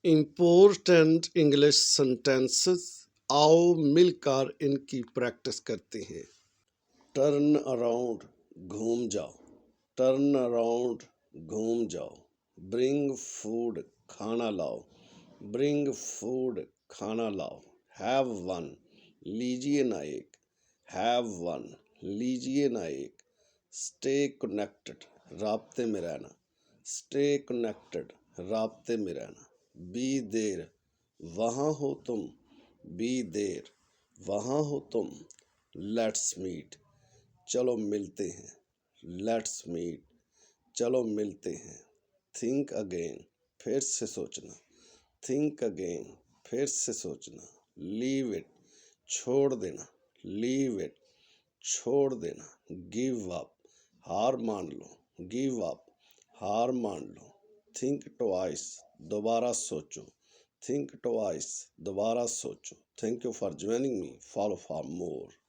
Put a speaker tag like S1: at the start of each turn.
S1: Important English sentences. आओ मिलकर इनकी प्रैक्टिस करते हैं। टर्न अराउंड, घूम जाओ। टर्न अराउंड, घूम जाओ। ब्रिंग फूड, खाना लाओ। ब्रिंग फूड, खाना लाओ। हैव वन, लीजिए ना एक। हैव वन, लीजिए ना एक। स्टे कनेक्टेड, राब्ते में रहना। स्टे कनेक्टेड, राब्ते में रहना। बी देर, वहाँ हो तुम। बी देर, वहाँ हो तुम। लेट्स मीट, चलो मिलते हैं। लेट्स मीट, चलो मिलते हैं। थिंक अगेन, फिर से सोचना। थिंक अगेन, फिर से सोचना। लीव इट, छोड़ देना। लीव इट, छोड़ देना। गिव अप, हार मान लो। गिव अप, हार मान लो। थिंक ट्वाइस, दोबारा सोचो। थिंक ट्वाइस, दोबारा सोचो। Thank you for joining me. Follow for more.